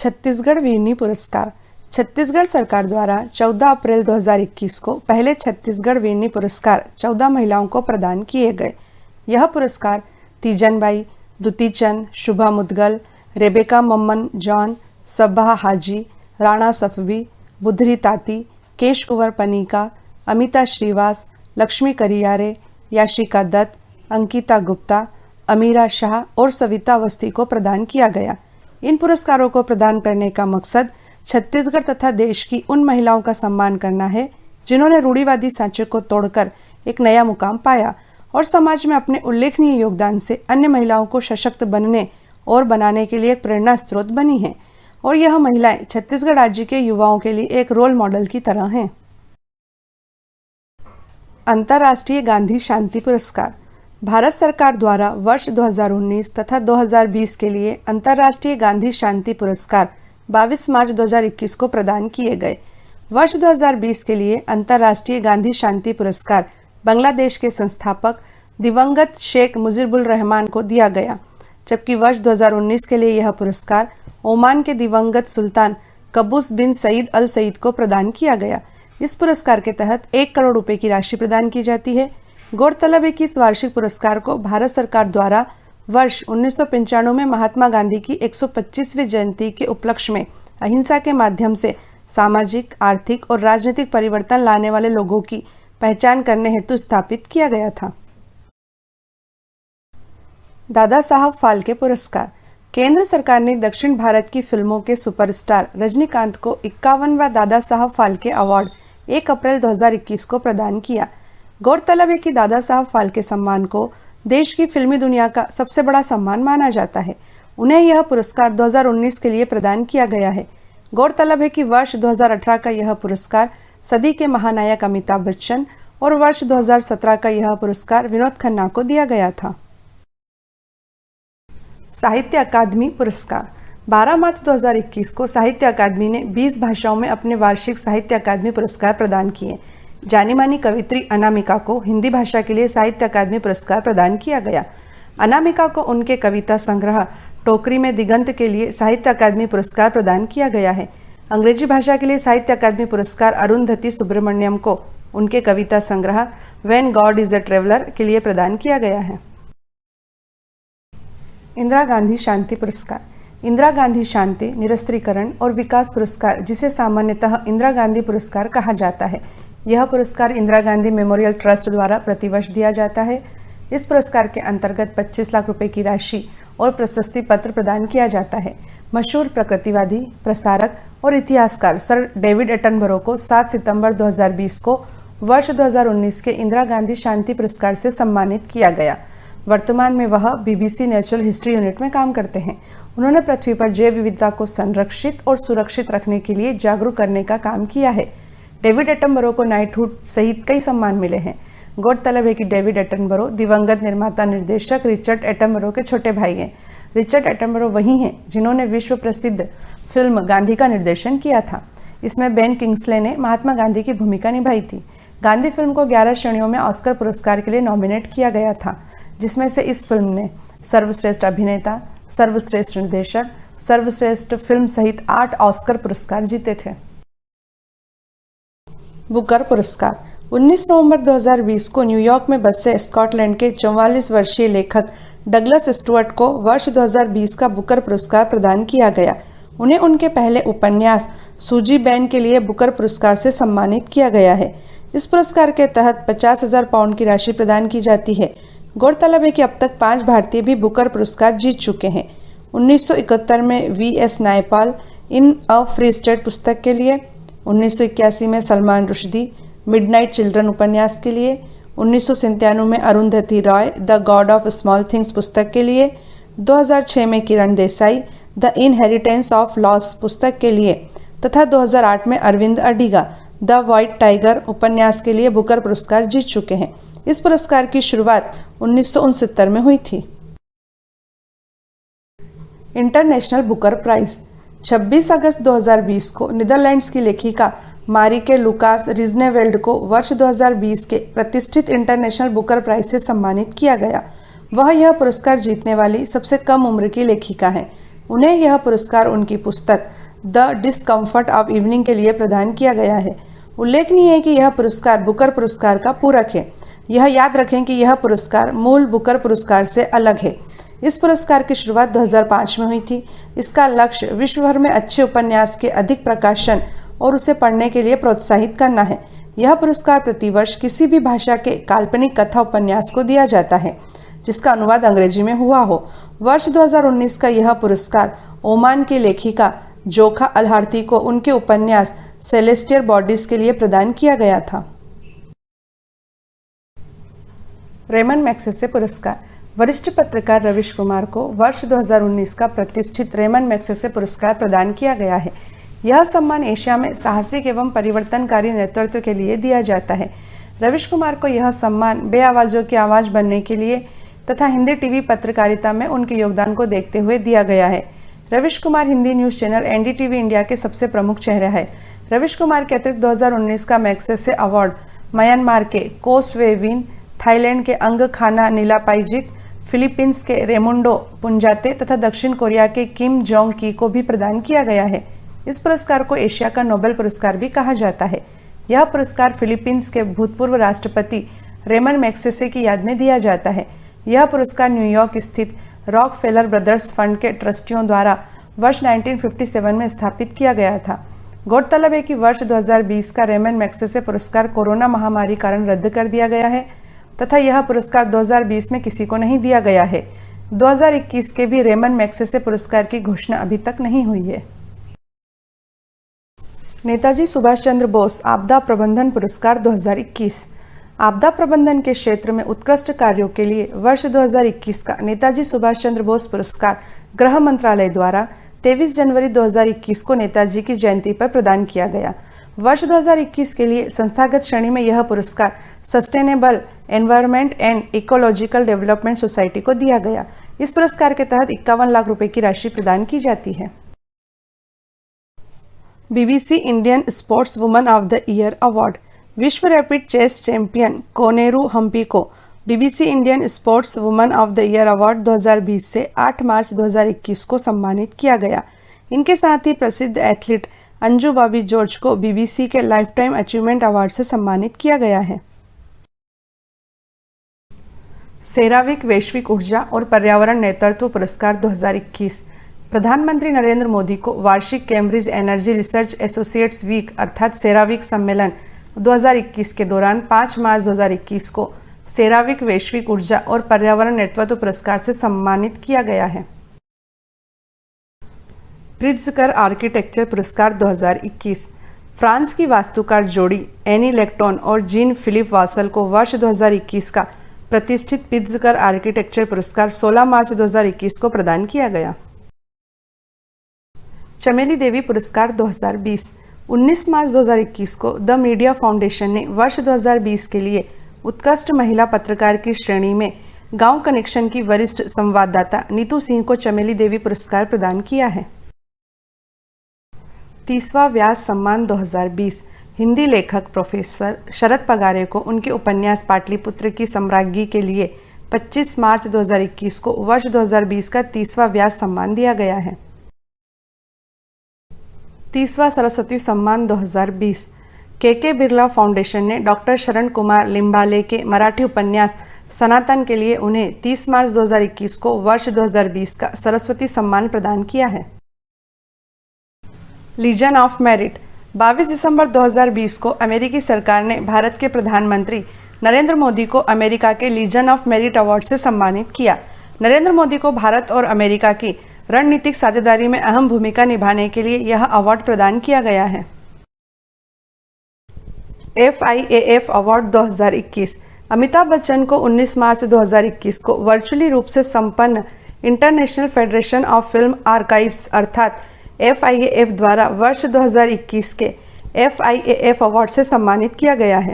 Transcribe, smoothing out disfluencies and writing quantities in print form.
छत्तीसगढ़ वीरनी पुरस्कार। छत्तीसगढ़ सरकार द्वारा 14 अप्रैल 2021 को पहले छत्तीसगढ़ वीरनी पुरस्कार 14 महिलाओं को प्रदान किए गए। यह पुरस्कार तीजनबाई, दुती चंद, शुभा मुदगल, रेबेका मम्मन जॉन, सब्बा हाजी, राणा सफबी, बुधरी ताती, केश कुंवर पनीका, अमिता श्रीवास, लक्ष्मी करियारे, याशिका दत्त, अंकिता गुप्ता, अमीरा शाह और सविता अवस्थी को प्रदान किया गया। इन पुरस्कारों को प्रदान करने का मकसद छत्तीसगढ़ तथा देश की उन महिलाओं का सम्मान करना है जिन्होंने रूढ़िवादी सांचे को तोड़कर एक नया मुकाम पाया और समाज में अपने उल्लेखनीय योगदान से अन्य महिलाओं को सशक्त बनने और बनाने के लिए एक प्रेरणा स्रोत बनी हैं। और यह महिलाएं छत्तीसगढ़ राज्य के युवाओं के लिए एक रोल मॉडल की तरह हैं। अंतर्राष्ट्रीय गांधी शांति पुरस्कार। भारत सरकार द्वारा वर्ष 2019 तथा 2020 के लिए अंतर्राष्ट्रीय गांधी शांति पुरस्कार 22 मार्च 2021 को प्रदान किए गए। वर्ष 2020 के लिए अंतर्राष्ट्रीय गांधी शांति पुरस्कार बांग्लादेश के संस्थापक दिवंगत शेख मुजीबुर रहमान को दिया गया, जबकि वर्ष 2019 के लिए यह पुरस्कार ओमान के दिवंगत सुल्तान कबूस बिन सईद अल सईद को प्रदान किया गया। इस पुरस्कार के तहत 1 करोड़ रुपए की राशि प्रदान की जाती है। गौरतलब है कि इस वार्षिक पुरस्कार को भारत सरकार द्वारा वर्ष 1995 में महात्मा गांधी की 125वीं जयंती के उपलक्ष्य में अहिंसा के माध्यम से सामाजिक, आर्थिक और राजनीतिक परिवर्तन लाने वाले लोगों की पहचान करने हेतु स्थापित किया गया था। दादा साहब फाल्के पुरस्कार। केंद्र सरकार ने दक्षिण भारत की फिल्मों के सुपरस्टार रजनीकांत को 51वां दादा साहब फाल्के अवार्ड 1 अप्रैल 2021 को प्रदान किया। गौरतलब है कि दादा साहब फाल्के सम्मान को देश की फिल्मी दुनिया का सबसे बड़ा सम्मान माना जाता है। उन्हें यह पुरस्कार 2019 के लिए प्रदान किया गया है। गौरतलब है कि वर्ष 2018 का यह पुरस्कार सदी के महानायक अमिताभ बच्चन और वर्ष 2017 का यह पुरस्कार विनोद खन्ना को दिया गया था। साहित्य अकादमी पुरस्कार। 12 मार्च 2021 को साहित्य अकादमी ने 20 भाषाओं में अपने वार्षिक साहित्य अकादमी पुरस्कार प्रदान किए। जानी मानी कवित्री अनामिका को हिंदी भाषा के लिए साहित्य अकादमी पुरस्कार प्रदान किया गया। अनामिका को उनके कविता संग्रह टोकरी में दिगंत के लिए साहित्य अकादमी पुरस्कार प्रदान किया गया है। अंग्रेजी भाषा के लिए साहित्य अकादमी पुरस्कार अरुंधति सुब्रमण्यम को उनके कविता संग्रह when God is a traveller के लिए प्रदान किया गया है। इंदिरा गांधी शांति पुरस्कार। इंदिरा गांधी शांति, निरस्त्रीकरण और विकास पुरस्कार, जिसे सामान्यतः इंदिरा गांधी पुरस्कार कहा जाता है, यह पुरस्कार इंदिरा गांधी मेमोरियल ट्रस्ट द्वारा प्रतिवर्ष दिया जाता है। इस पुरस्कार के अंतर्गत 25 लाख रुपए की राशि और प्रशस्ति पत्र प्रदान किया जाता है। मशहूर प्रकृतिवादी, प्रसारक और इतिहासकार सर डेविड एटनबरो को 7 सितंबर 2020 को वर्ष 2019 के इंदिरा गांधी शांति पुरस्कार से सम्मानित किया गया। वर्तमान में वह BBC नेचुरल हिस्ट्री यूनिट में काम करते हैं। उन्होंने पृथ्वी पर जैव विविधता को संरक्षित और सुरक्षित रखने के लिए जागरूक करने का काम किया है। डेविड एटनबरो को नाइटहुड सहित कई सम्मान मिले हैं। गौरतलब है कि डेविड एटनबरो दिवंगत निर्माता निर्देशक रिचर्ड एटनबरो के छोटे भाई हैं। रिचर्ड एटनबरो वही हैं जिन्होंने विश्व प्रसिद्ध फिल्म गांधी का निर्देशन किया था। इसमें बेन किंग्सले ने महात्मा गांधी की भूमिका निभाई थी। गांधी फिल्म को 11 श्रेणियों में ऑस्कर पुरस्कार के लिए नॉमिनेट किया गया था, जिसमें से इस फिल्म ने सर्वश्रेष्ठ अभिनेता, सर्वश्रेष्ठ निर्देशक, सर्वश्रेष्ठ फिल्म सहित 8 ऑस्कर पुरस्कार जीते थे। बुकर पुरस्कार। 19 नवंबर 2020 को न्यूयॉर्क में बसे स्कॉटलैंड के 44 वर्षीय लेखक डगलस स्टुअर्ट को वर्ष 2020 का बुकर पुरस्कार प्रदान किया गया। उन्हें उनके पहले उपन्यास सूजी बैन के लिए बुकर पुरस्कार से सम्मानित किया गया है। इस पुरस्कार के तहत 50,000 पाउंड की राशि प्रदान की जाती है। गौरतलब है कि अब तक 5 भारतीय भी बुकर पुरस्कार जीत चुके हैं। 1971 में VS Naipal in a free state पुस्तक के लिए, 1981 में सलमान रुश्दी मिडनाइट चिल्ड्रन उपन्यास के लिए, 1997 में Arundhati Roy the God of Small Things पुस्तक के लिए, 2006 में Kiran Desai the Inheritance of Loss पुस्तक के लिए तथा 2008 में Aravind Adiga the White Tiger उपन्यास के लिए बुकर पुरस्कार जीत चुके हैं। इस पुरस्कार की शुरुआत 1969 में हुई थी। International Booker prize. 26 अगस्त 2020 को नीदरलैंड्स की लेखिका मारिके लुकास रिजनेवेल्ड को वर्ष 2020 के प्रतिष्ठित इंटरनेशनल बुकर प्राइज से सम्मानित किया गया। वह यह पुरस्कार जीतने वाली सबसे कम उम्र की लेखिका हैं। उन्हें यह पुरस्कार उनकी पुस्तक द डिस्कम्फर्ट ऑफ इवनिंग के लिए प्रदान किया गया है। उल्लेखनीय है कि यह पुरस्कार बुकर पुरस्कार का पूरक है। यह याद रखें कि यह पुरस्कार मूल बुकर पुरस्कार से अलग है। इस पुरस्कार की शुरुआत 2005 में हुई थी। इसका लक्ष्य विश्व भर में अच्छे उपन्यास के अधिक प्रकाशन और उसे पढ़ने के लिए प्रोत्साहित करना है। यह पुरस्कार प्रतिवर्ष किसी भी भाषा के काल्पनिक कथा उपन्यास को दिया जाता है जिसका अनुवाद अंग्रेजी में हुआ हो। वर्ष 2019 का यह पुरस्कार ओमान की लेखिका जोखा अल-हार्थी को उनके उपन्यास सेलेस्टियल बॉडीज के लिए प्रदान किया गया था। रेमन मैग्सेसे पुरस्कार। वरिष्ठ पत्रकार रवीश कुमार को वर्ष 2019 का प्रतिष्ठित रेमन मैग्सेसे पुरस्कार प्रदान किया गया है। यह सम्मान एशिया में साहसिक एवं परिवर्तनकारी नेतृत्व के लिए दिया जाता है। रवीश कुमार को यह सम्मान बेआवाज़ों की आवाज़ बनने के लिए तथा हिंदी टीवी पत्रकारिता में उनके योगदान को देखते हुए दिया गया है। Ravish Kumar Hindi news channel NDTV India के सबसे प्रमुख चेहरा है। रवीश कुमार के अतिरिक्त 2019 का मैग्सेसे अवार्ड म्यांमार के कोसवेविन, थाईलैंड के अंग खाना नीलापाइजित, फिलीपींस के रेमुंडो पुंजाते तथा दक्षिण कोरिया के किम जोंग की को भी प्रदान किया गया है। इस पुरस्कार को एशिया का नोबेल पुरस्कार भी कहा जाता है। यह पुरस्कार फिलीपींस के भूतपूर्व राष्ट्रपति रेमन मैग्सेसे की याद में दिया जाता है। यह पुरस्कार न्यूयॉर्क स्थित रॉकफेलर ब्रदर्स फंड के ट्रस्टियों द्वारा वर्ष 1957 में स्थापित किया गया था। गौरतलब है कि वर्ष 2020 का रेमन मैग्सेसे पुरस्कार कोरोना महामारी कारण रद्द कर दिया गया है तथा यह पुरस्कार 2020 में किसी को नहीं दिया गया है। 2021 के भी रेमन मैग्सेसे पुरस्कार की घोषणा अभी तक नहीं हुई है। नेताजी सुभाष चंद्र बोस आपदा प्रबंधन पुरस्कार 2021। आपदा प्रबंधन के क्षेत्र में उत्कृष्ट कार्यों के लिए वर्ष 2021 का नेताजी सुभाष चंद्र बोस पुरस्कार गृह मंत्रालय द्वारा 23 जनवरी 2021 को नेताजी की जयंती पर प्रदान किया गया। वर्ष 2021 के लिए संस्थागत श्रेणी में यह पुरस्कार sustainable environment and ecological development society को दिया गया। इस पुरस्कार के तहत 51 लाख रुपए की राशि प्रदान की जाती है। BBC Indian Sports Woman of the Year Award. विश्व rapid chess champion Koneru Humpy को BBC Indian Sports Woman of the Year Award 2020 से 8 मार्च 2021 को सम्मानित किया गया। इनके साथ ही प्रसिद्ध एथलीट अंजू बॉबी जॉर्ज को बीबीसी के लाइफ टाइम अचीवमेंट अवार्ड से सम्मानित किया गया है। सेरावीक वैश्विक ऊर्जा और पर्यावरण नेतृत्व पुरस्कार 2021। प्रधानमंत्री नरेंद्र मोदी को वार्षिक Cambridge Energy Research Associates Week अर्थात सेरावीक सम्मेलन 2021 के दौरान 5 मार्च 2021 को सेरावीक वैश्विक ऊर्जा और पर्यावरण नेतृत्व पुरस्कार से सम्मानित किया गया है। प्रित्जकर आर्किटेक्चर पुरस्कार 2021। फ्रांस की वास्तुकार जोड़ी एनी लेक्टोन और जीन फिलिप वासल को वर्ष 2021 का प्रतिष्ठित प्रित्जकर आर्किटेक्चर पुरस्कार 16 मार्च 2021 को प्रदान किया गया। चमेली देवी पुरस्कार 2020। 19 मार्च 2021 को द मीडिया फाउंडेशन ने वर्ष 2020 के लिए उत्कृष्ट महिला पत्रकार की श्रेणी में गांव कनेक्शन की वरिष्ठ संवाददाता नीतू सिंह को चमेली देवी पुरस्कार प्रदान किया है। 30वां व्यास सम्मान 2020। हिंदी लेखक प्रोफेसर शरद पगारे को उनके उपन्यास पाटलिपुत्र की सम्राज्ञी के लिए 25 मार्च 2021 को वर्ष 2020 का 30वां व्यास सम्मान दिया गया है। 30वां सरस्वती सम्मान 2020। के बिरला फाउंडेशन ने डॉक्टर शरण कुमार लिम्बाले के मराठी उपन्यास सनातन के लिए उन्हें 30 मार्च 2021 को वर्ष 2020 का सरस्वती सम्मान प्रदान किया है। Legion of merit. 22 दिसंबर 2020 को अमेरिकी सरकार ने भारत के प्रधानमंत्री नरेंद्र मोदी को अमेरिका के लीजन ऑफ मेरिट अवार्ड से सम्मानित किया। नरेंद्र मोदी को भारत और अमेरिका की रणनीतिक साझेदारी में अहम भूमिका निभाने के लिए यह अवार्ड प्रदान किया गया है। FIAF award 2021। अमिताभ बच्चन को 19 मार्च 2021 को वर्चुअली रूप से संपन्न international federation of film archives अर्थात FIAF द्वारा वर्ष 2021 के FIAF अवार्ड से सम्मानित किया गया है।